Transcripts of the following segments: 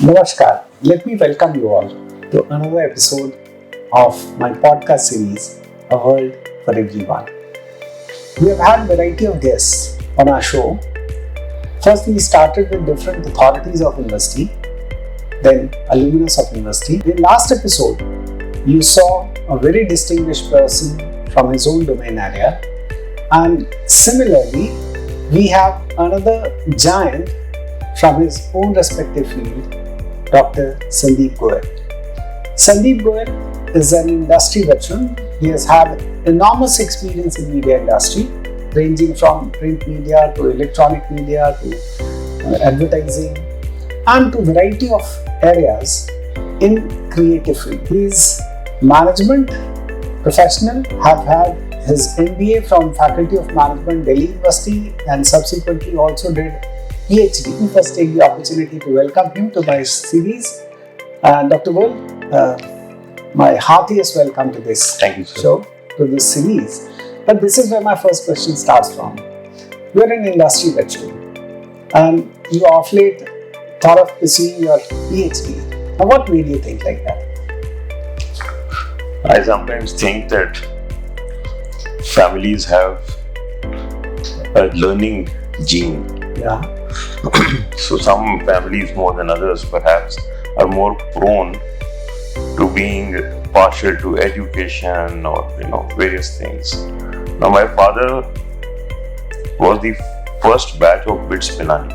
Namaskar. Let me welcome you all to another episode of my podcast series, A World for Everyone. We have had a variety of guests on our show. First, we started with different authorities of university, then alumnus of university. In last episode, you saw a very distinguished person from his own domain area, and similarly, we have another giant from his own respective field, Dr. Sandeep Goyal. Sandeep Goyal is an industry veteran. He has had enormous experience in media industry, ranging from print media to electronic media to advertising and to variety of areas in creative field. He is management professional, have had his MBA from Faculty of Management, Delhi University, and subsequently also did PhD. We first take the opportunity to welcome him to my series. Dr. Goyal, my heartiest welcome to this show, to this series. But this is where my first question starts from. You are an industry veteran and you of late thought of pursuing your PhD. Now, what made you think like that? I sometimes think that families have a learning gene. Yeah. So some families more than others perhaps are more prone to being partial to education or various things. Now my father was the first batch of BITS Pilani.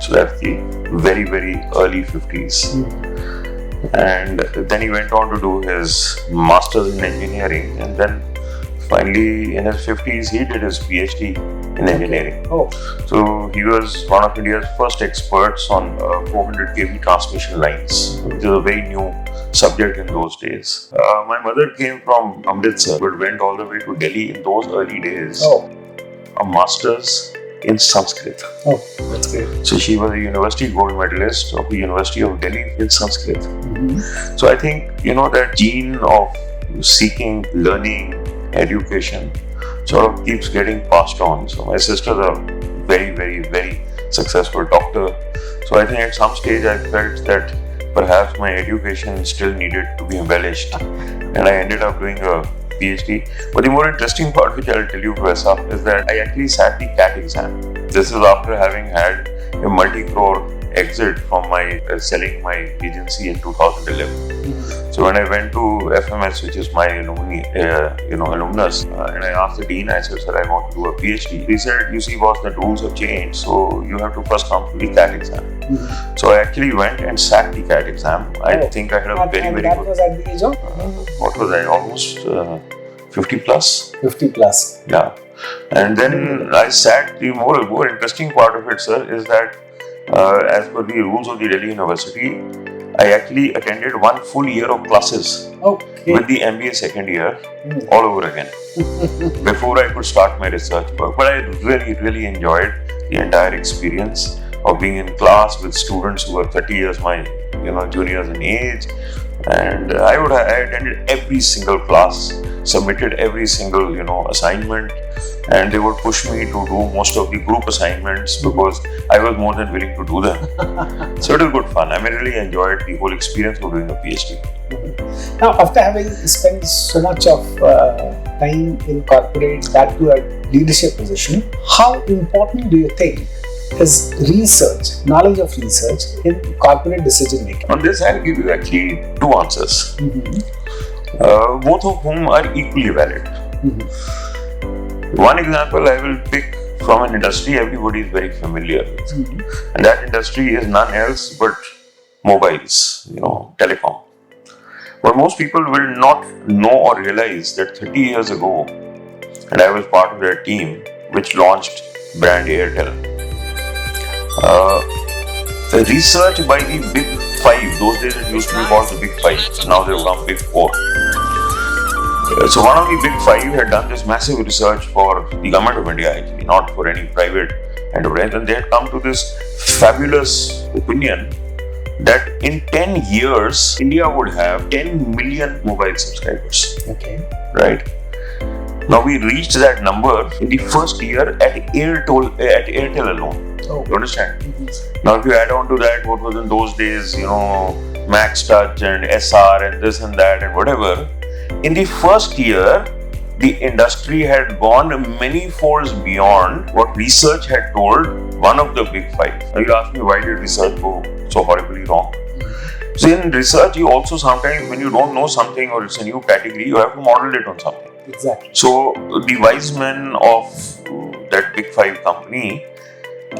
So that's the very early 50s. And then he went on to do his masters in engineering, and then finally in his 50s he did his PhD in engineering. So he was one of India's first experts on 400 kV transmission lines, which is a very new subject in those days. My mother came from Amritsar but went all the way to Delhi in those early days. A master's in Sanskrit. That's great. So she was a university gold medalist of the University of Delhi in Sanskrit. So I think that gene of seeking learning, education sort of keeps getting passed on. So my sister's a very successful doctor. So I think at some stage I felt that perhaps my education still needed to be embellished, and I ended up doing a PhD. But the more interesting part, which I'll tell you, Professor, is that I actually sat the CAT exam. This is after having had a multi-crore exit from my selling my agency in 2011. So when I went to FMS, which is my alumnus, and I asked the dean, I said, "Sir, I want to do a PhD." He said, "You see, boss, the rules have changed, so you have to first come to the CAT exam." So I actually went and sat the CAT exam. I think I had a very good. That was at the age of? What was I? Almost 50 plus. 50 plus. Yeah. And then I sat. The more interesting part of it, sir, is that as per the rules of the Delhi University, I actually attended one full year of classes with the MBA second year all over again before I could start my research work. But I really enjoyed the entire experience of being in class with students who were 30 years my juniors in age, and I attended every single class, submitted every single assignment, and they would push me to do most of the group assignments because I was more than willing to do them. So it was good fun. I really enjoyed the whole experience of doing a PhD. Now, after having spent so much of time in corporate, that to a leadership position, how important do you think is research, knowledge of research in corporate decision making? On this, I'll give you actually two answers, both of whom are equally valid. One example I will pick from an industry everybody is very familiar with, and that industry is none else but mobiles, telecom. But most people will not know or realize that 30 years ago, and I was part of that team which launched brand Airtel. The research by the Big Five, those days it used to be called the Big Five, now they've become Big Four. So one of the Big Five had done this massive research for the government of India, actually, not for any private enterprise, and they had come to this fabulous opinion that in 10 years, India would have 10 million mobile subscribers. Right? Now we reached that number in the first year at Airtel alone. Oh. You understand? Now, if you add on to that what was in those days, Max Touch and SR and this and that and whatever, in the first year, the industry had gone many folds beyond what research had told one of the big five. Now, you ask me, why did research go so horribly wrong? So in research, you also sometimes, when you don't know something or it's a new category, you have to model it on something. Exactly. So the wise men of that big five company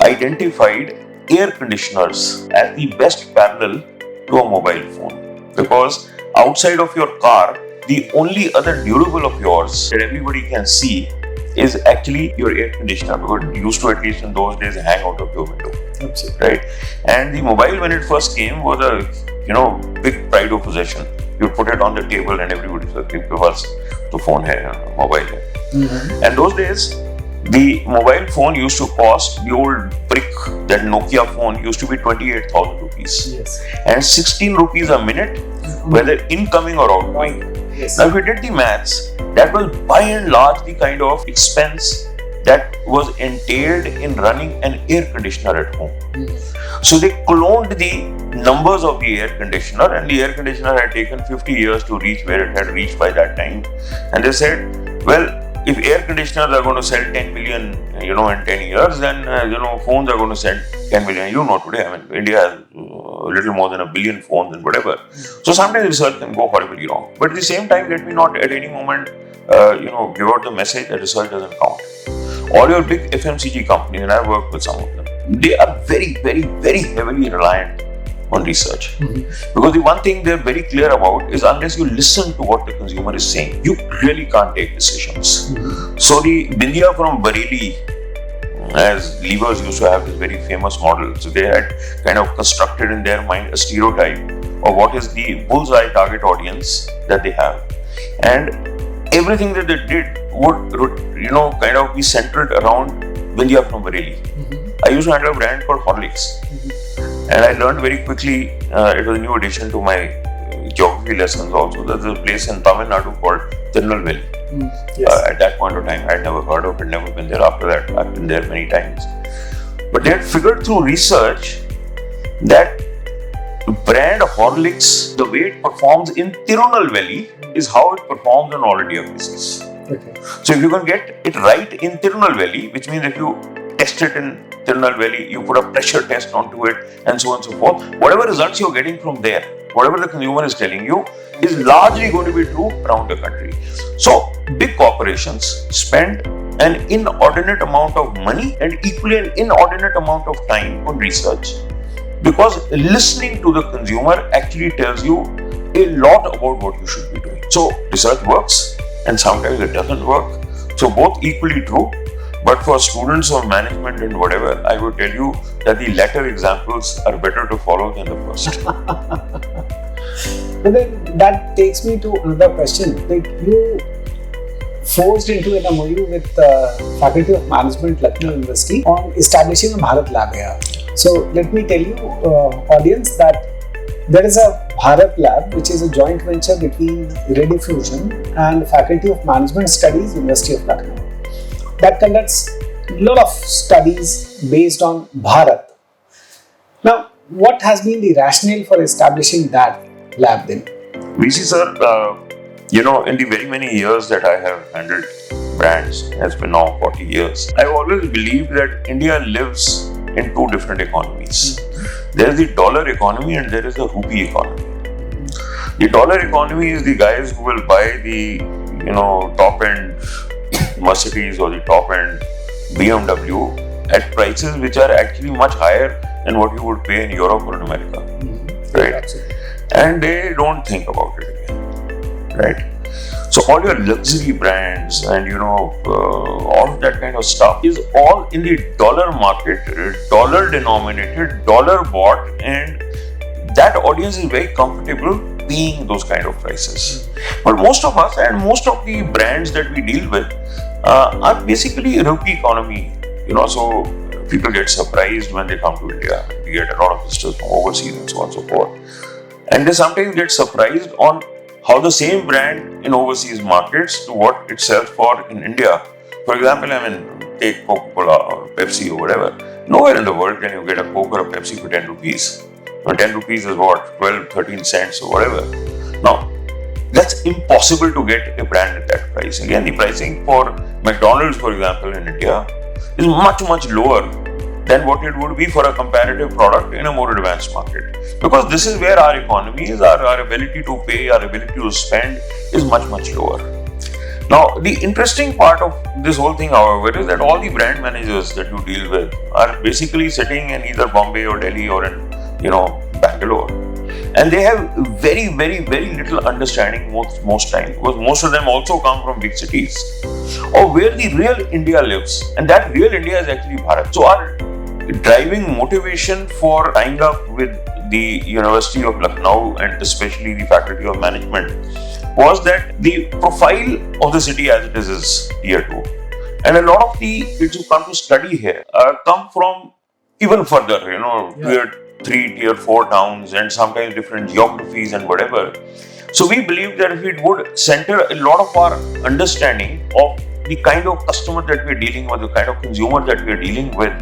identified air conditioners as the best parallel to a mobile phone, because outside of your car, the only other durable of yours that everybody can see is actually your air conditioner, because it used to, at least in those days, hang out of your window. Absolutely. Right? And the mobile, when it first came, was a big pride of possession. You put it on the table and everybody said, "Give us the phone here, mobile here." And those days, the mobile phone used to cost, the old brick, that Nokia phone used to be 28,000 rupees. Yes. And 16 rupees a minute, whether incoming or outgoing. Yes. Now, if you did the maths, that was by and large the kind of expense that was entailed in running an air conditioner at home. So they cloned the numbers of the air conditioner, and the air conditioner had taken 50 years to reach where it had reached by that time. And they said, well, if air conditioners are going to sell 10 million, in 10 years, then, phones are going to sell 10 million. Today, India has a little more than 1 billion phones and whatever. So sometimes research can go horribly wrong. But at the same time, let me not at any moment, give out the message that research doesn't count. All your big FMCG companies, and I've worked with some of them, they are very, very, very heavily reliant on research. Because the one thing they're very clear about is, unless you listen to what the consumer is saying, you really can't take decisions. So the Bindiya from Bareilly, as levers used to have this very famous model. So they had kind of constructed in their mind a stereotype of what is the bullseye target audience that they have. And everything that they did would, kind of be centered around Bindiya from Bareilly. I used to handle a brand called Horlicks. And I learned very quickly, it was a new addition to my geography lessons also, there's a place in Tamil Nadu called Tirunelveli. Yes. At that point of time, I had never heard of it, never been there. After that, I've been there many times. But they had figured through research that brand Horlicks, the way it performs in Tirunelveli is how it performs on all India basis. Okay. So if you can get it right in Tirunelveli, which means if you test it in Tirunelveli, you put a pressure test onto it, and so on and so forth, whatever results you're getting from there, whatever the consumer is telling you, is largely going to be true around the country. So big corporations spend an inordinate amount of money and equally an inordinate amount of time on research, because listening to the consumer actually tells you a lot about what you should be doing. So research works and sometimes it doesn't work. So both equally true. But for students of management and whatever, I would tell you that the latter examples are better to follow than the first. But then that takes me to another question. Like, you forced into an MOU with Faculty of Management, Lucknow University, on establishing a Bharat Lab here. So let me tell you, audience, that there is a Bharat Lab, which is a joint venture between Rediffusion and Faculty of Management Studies, University of Lucknow, that conducts a lot of studies based on Bharat. Now, what has been the rationale for establishing that lab then? VC sir, in the very many years that I have handled brands, has been now 40 years, I've always believed that India lives in two different economies. There is the dollar economy and there is the rupee economy. The dollar economy is the guys who will buy the, top end Mercedes or the top end BMW at prices which are actually much higher than what you would pay in Europe or in America. Right? Absolutely. And they don't think about it again. Right? So all your luxury brands and all of that kind of stuff is all in the dollar market, dollar denominated, dollar bought, and that audience is very comfortable paying those kind of prices. But most of us and most of the brands that we deal with are basically rupee economy. So people get surprised when they come to India. We get a lot of visitors from overseas and so on and so forth. And they sometimes get surprised on how the same brand in overseas markets to what it sells for in India. For example, take Coca-Cola or Pepsi or whatever. Nowhere in the world can you get a Coke or a Pepsi for 10 rupees. Now 10 rupees is what? 12, 13 cents or whatever. Now, that's impossible to get a brand at that price. Again, the pricing for McDonald's, for example, in India is much, much lower than what it would be for a comparative product in a more advanced market. Because this is where our economy is, our ability to pay, our ability to spend is much, much lower. Now, the interesting part of this whole thing, however, is that all the brand managers that you deal with are basically sitting in either Bombay or Delhi or in, Bangalore. And they have very, very, very little understanding most times, because most of them also come from big cities, or where the real India lives. And that real India is actually Bharat. So our driving motivation for tying up with the University of Lucknow and especially the Faculty of Management was that the profile of the city as it is tier 2. And a lot of the kids who come to study here come from even further, tier 3, tier 4 towns and sometimes different geographies and whatever. So we believe that if we would center a lot of our understanding of the kind of customer that we're dealing with, the kind of consumer that we're dealing with,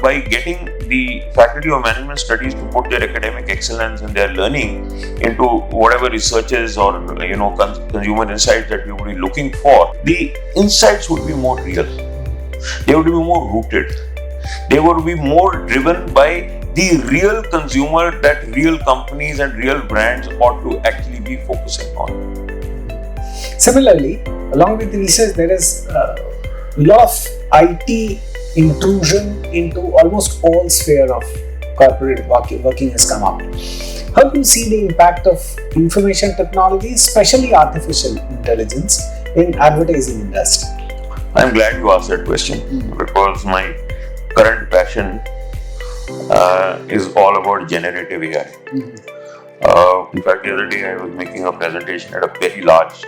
by getting the Faculty of Management Studies to put their academic excellence and their learning into whatever researches or consumer insights that we would be looking for, the insights would be more real. They would be more rooted. They would be more driven by the real consumer that real companies and real brands ought to actually be focusing on. Similarly, along with the research, there is a lot of IT intrusion into almost all sphere of corporate working has come up. How do you see the impact of information technology, especially artificial intelligence, in advertising industry? I'm glad you asked that question because my current passion is all about generative AI. In fact, the other day I was making a presentation at a very large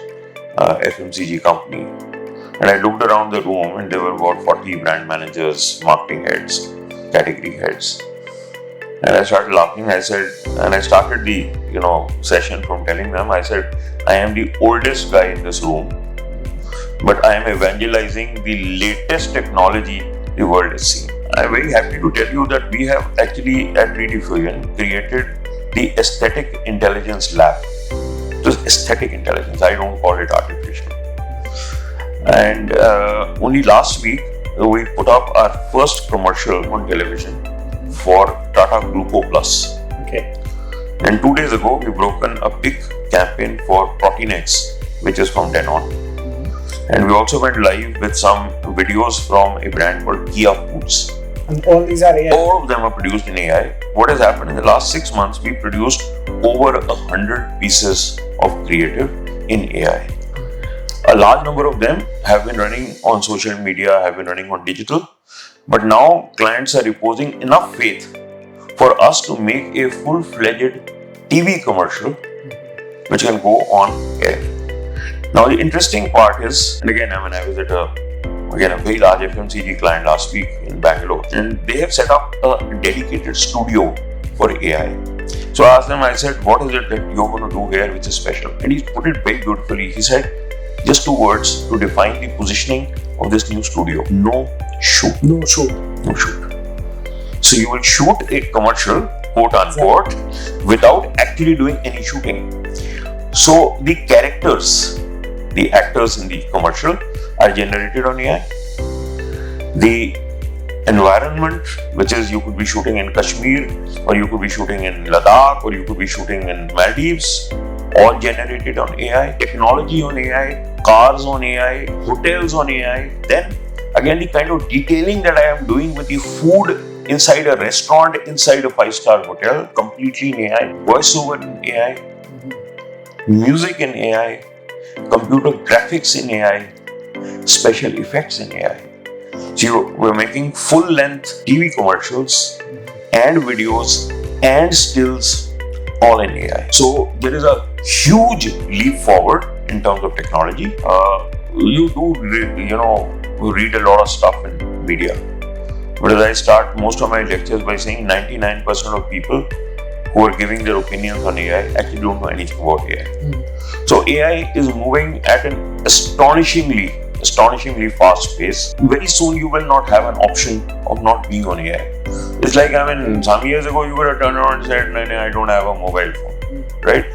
FMCG company, and I looked around the room and there were about 40 brand managers, marketing heads, category heads, and I started laughing. I said, and I started the session from telling them, I said, I am the oldest guy in this room, but I am evangelizing the latest technology the world has seen. I'm very happy to tell you that we have actually at Rediffusion created the Aesthetic Intelligence Lab. Just aesthetic intelligence, I don't call it artificial. And only last week we put up our first commercial on television for Tata Gluco Plus. Okay. And 2 days ago we broken a big campaign for Protein-X, which is from Denon. And we also went live with some videos from a brand called Kia Foods. And all these are AI? All of them are produced in AI. What has happened in the last 6 months, we produced over 100 pieces of creative in AI. A large number of them have been running on social media, have been running on digital, but now clients are reposing enough faith for us to make a full-fledged TV commercial which can go on air. Now the interesting part is, and again, I was at a very large FMCG client last week in Bangalore, and they have set up a dedicated studio for AI. So I asked them, I said, what is it that you're going to do here which is special? And he put it very beautifully. He said, just 2 words to define the positioning of this new studio. No shoot. No shoot. No shoot. So you will shoot a commercial, quote unquote, without actually doing any shooting. So the characters, the actors in the commercial are generated on AI. The environment, which is you could be shooting in Kashmir, or you could be shooting in Ladakh, or you could be shooting in Maldives, all generated on AI. Technology on AI, cars on AI, hotels on AI. Then again, the kind of detailing that I am doing with the food inside a restaurant, inside a 5-star hotel, completely in AI. Voiceover in AI, music in AI, computer graphics in AI, special effects in AI. So we're making full-length TV commercials and videos and stills all in AI. So there is a huge leap forward in terms of technology. You do read a lot of stuff in media. But as I start most of my lectures by saying 99% of people who are giving their opinions on AI actually don't know anything about AI. So AI is moving at an astonishingly astonishingly fast pace. Very soon you will not have an option of not being on AI. It's like, some years ago you could have turned around and said, no, I don't have a mobile phone, right?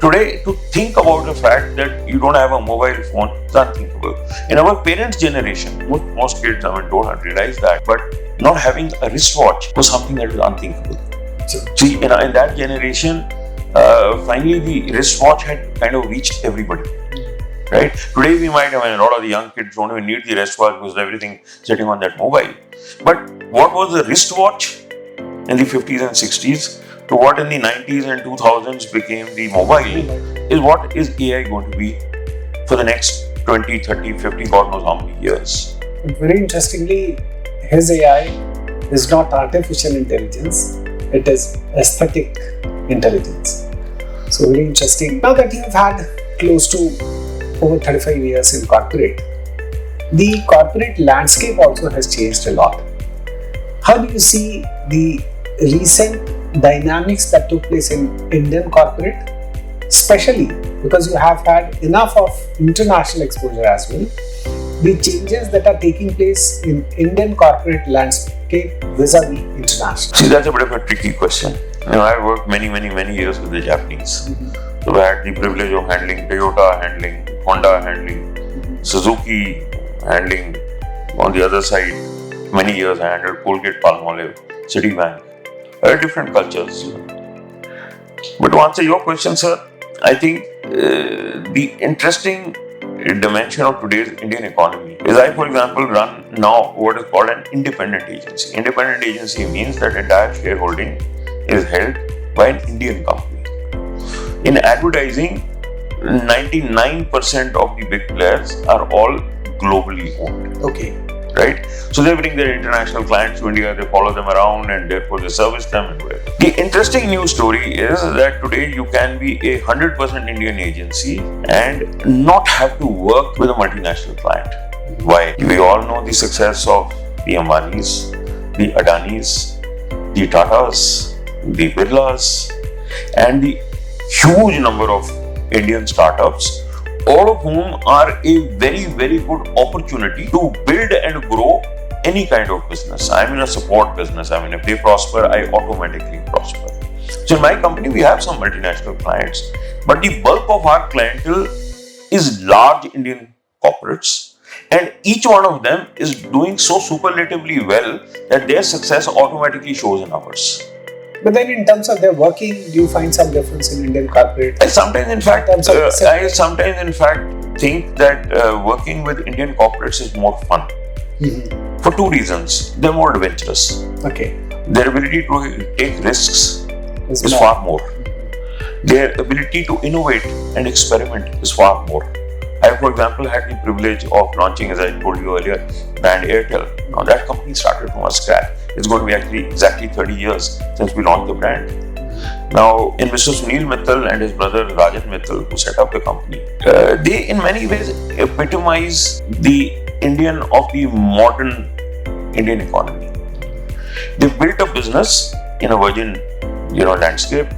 Today, to think about the fact that you don't have a mobile phone is unthinkable. In our parents' generation, most kids don't realize that, but not having a wristwatch was something that was unthinkable. See, in that generation, finally the wristwatch had kind of reached everybody. Right? Today we might have a lot of the young kids don't even need the wristwatch because everything sitting on that mobile. But what was the wristwatch in the 50s and 60s to what in the 90s and 2000s became the mobile is what is AI going to be for the next 20, 30, 50, God knows how many years. Very interestingly, his AI is not artificial intelligence, it is aesthetic intelligence. So very interesting. Now that you've had close to over 35 years in corporate, the corporate landscape also has changed a lot. How do you see the recent dynamics that took place in Indian corporate, especially because you have had enough of international exposure as well, the changes that are taking place in Indian corporate landscape vis-a-vis international? See, that's a bit of a tricky question. I worked many years with the Japanese. So I had the privilege of handling Toyota, handling Honda, handling Suzuki, handling on the other side. Many years I handled Colgate, Palmolive, Citibank. Different cultures. But to answer your question, sir, I think the interesting dimension of today's Indian economy is I, for example, run now what is called an independent agency. Independent agency means that entire shareholding is held by an Indian company. In advertising, 99% of the big players are all globally owned. Okay. Right? So they bring their international clients to India, they follow them around and therefore they service them and whatever. The interesting news story is that today you can be a 100% Indian agency and not have to work with a multinational client. Why? We all know the success of the Ambanis, the Adanis, the Tatas, the Birlas, and the huge number of Indian startups, all of whom are a very good opportunity to build and grow any kind of business. I'm in a support business. If they prosper, I automatically prosper. So in my company, we have some multinational clients, but the bulk of our clientele is large Indian corporates, and each one of them is doing so superlatively well that their success automatically shows in ours. But then in terms of their working, do you find some difference in Indian corporate? I sometimes in fact think that working with Indian corporates is more fun. For two reasons. They're more adventurous. Okay. Their ability to take risks is far more. Their ability to innovate and experiment is far more. I, for example, had the privilege of launching, as I told you earlier, brand Airtel. Now that company started from scratch. It's going to be actually exactly 30 years since we launched the brand. Now, in Mr. Sunil Mittal and his brother Rajan Mittal, who set up the company, they in many ways epitomize the Indian of the modern Indian economy. They built a business in a virgin, landscape,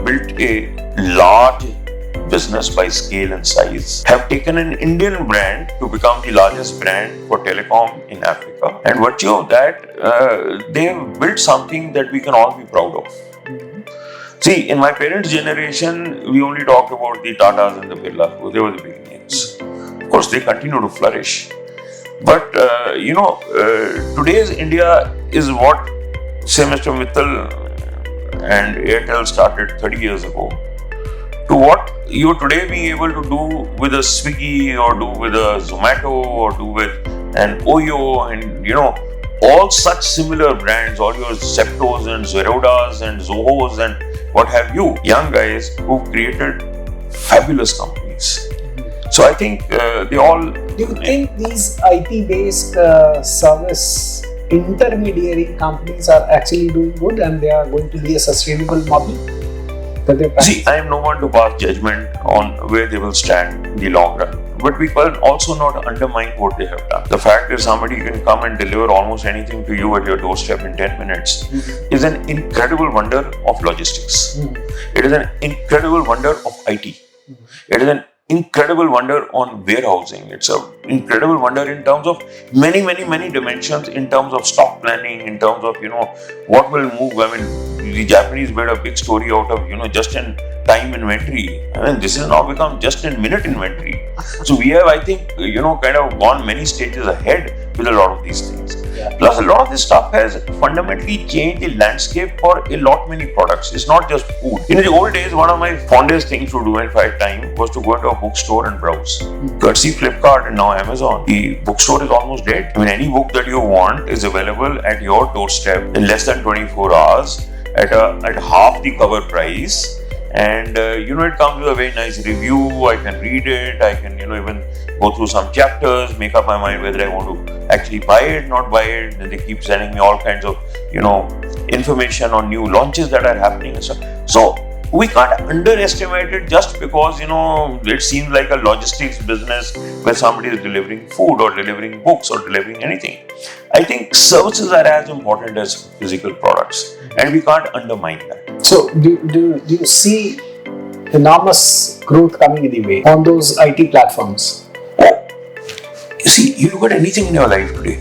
built a large business by scale and size, have taken an Indian brand to become the largest brand for telecom in Africa. And virtue of that, they have built something that we can all be proud of. See, in my parents' generation, we only talked about the Tatas and the Birlas because they were the big names. Of course, they continue to flourish. But, today's India is what, say, Mr. Mittal and Airtel started 30 years ago, to what you're today being able to do with a Swiggy or do with a Zomato or do with an Oyo and, all such similar brands, all your Zeptos and Zerodas and Zohos and what have you, young guys who've created fabulous companies. So I think they all... Do you think these IT-based service intermediary companies are actually doing good and they are going to be a sustainable model? See, I am no one to pass judgment on where they will stand in the long run. But we can also not undermine what they have done. The fact is somebody can come and deliver almost anything to you at your doorstep in 10 minutes is an incredible wonder of logistics. It is an incredible wonder of IT. It is an incredible wonder on warehousing. It's an incredible wonder in terms of many dimensions, in terms of stock planning, in terms of, what will move. I mean, the Japanese made a big story out of, just in time inventory. I mean, this has now become just in minute inventory. So we have, I think, kind of gone many stages ahead with a lot of these things. Yeah. Plus, a lot of this stuff has fundamentally changed the landscape for a lot many products. It's not just food. In the old days, one of my fondest things to do if I had time was to go into a bookstore and browse. Courtesy Flipkart and now Amazon, the bookstore is almost dead. I mean, any book that you want is available at your doorstep in less than 24 hours at half the cover price. And it comes with a very nice review. I can read it. I can even go through some chapters, make up my mind whether I want to actually buy it, not buy it. Then they keep sending me all kinds of information on new launches that are happening and stuff. So we can't underestimate it just because it seems like a logistics business where somebody is delivering food or delivering books or delivering anything. I think services are as important as physical products, and we can't undermine that. So do you see enormous growth coming in the way on those IT platforms? You see, you look at anything in your life today.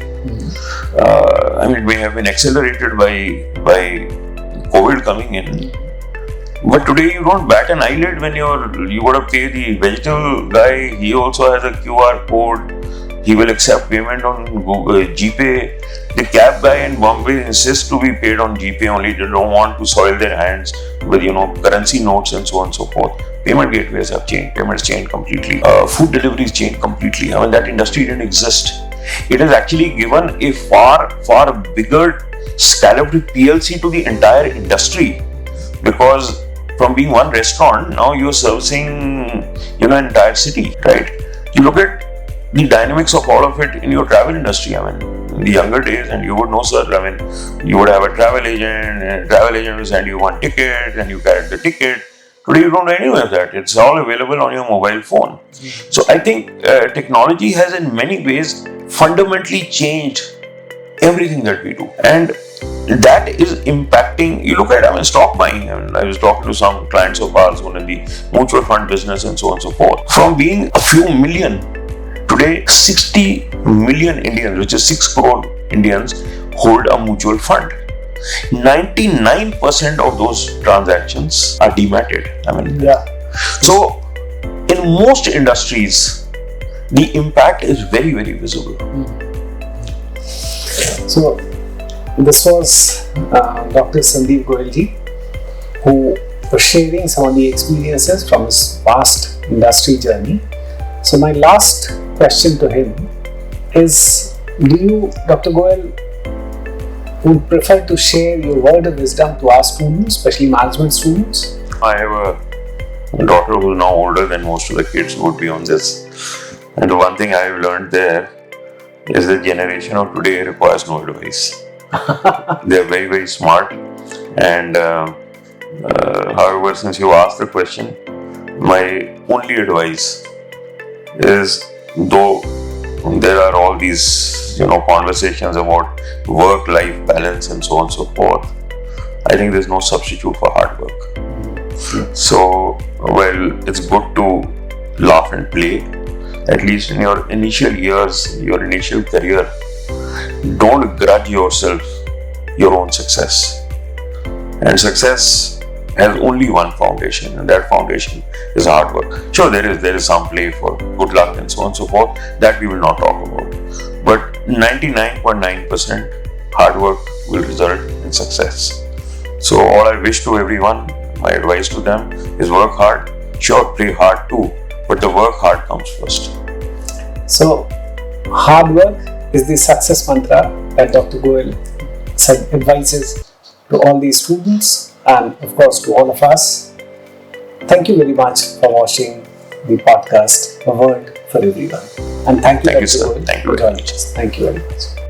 It may have been accelerated by COVID coming in. But today you don't bat an eyelid when you got to pay the vegetable guy. He also has a QR code. He will accept payment on Google GPay. The cab guy in Bombay insists to be paid on GPay only. They don't want to soil their hands with currency notes and so on and so forth. Payment gateways have changed. Payments changed completely. Food deliveries changed completely. I mean, that industry didn't exist. It has actually given a far bigger scalable PLC to the entire industry, because from being one restaurant, now you're servicing an entire city, right? You look at the dynamics of all of it in your travel industry. I mean, in the younger days, and you would know, sir, I mean, you would have a travel agent, and travel agent will send you one ticket, and you carried the ticket. Today, you don't do any of that. It's all available on your mobile phone. So I think technology has in many ways fundamentally changed everything that we do. And that is impacting. You look at, stock buying. I was talking to some clients of ours who are in the mutual fund business and so on and so forth. From being a few million, today 60 million Indians, which is 6 crore Indians, hold a mutual fund. 99% of those transactions are dematted. So in most industries, the impact is very, very visible. So this was Dr. Sandeep Goyal, who was sharing some of the experiences from his vast industry journey. So my last question to him is, do you, Dr. Goyal, would prefer to share your word of wisdom to our students, especially management students? I have a daughter who is now older than most of the kids who would be on this. And the one thing I have learned there is the generation of today requires no advice. They are very, very smart. And however, since you asked the question, my only advice is, though there are all these conversations about work-life balance and so on and so forth, I think there's no substitute for hard work. So, it's good to laugh and play, at least in your initial years, your initial career. Don't grudge yourself your own success. And success has only one foundation, and that foundation is hard work. Sure, there is some play for good luck and so on and so forth, that we will not talk about. But 99.9% hard work will result in success. So all I wish to everyone, my advice to them is work hard. Sure, play hard too, but the work hard comes first. So hard work is the success mantra that Dr. Goyal advises to all these students and of course to all of us. Thank you very much for watching the podcast, A Word for Everyone. And thank you, Dr. Goyal, for joining us. Thank you very much.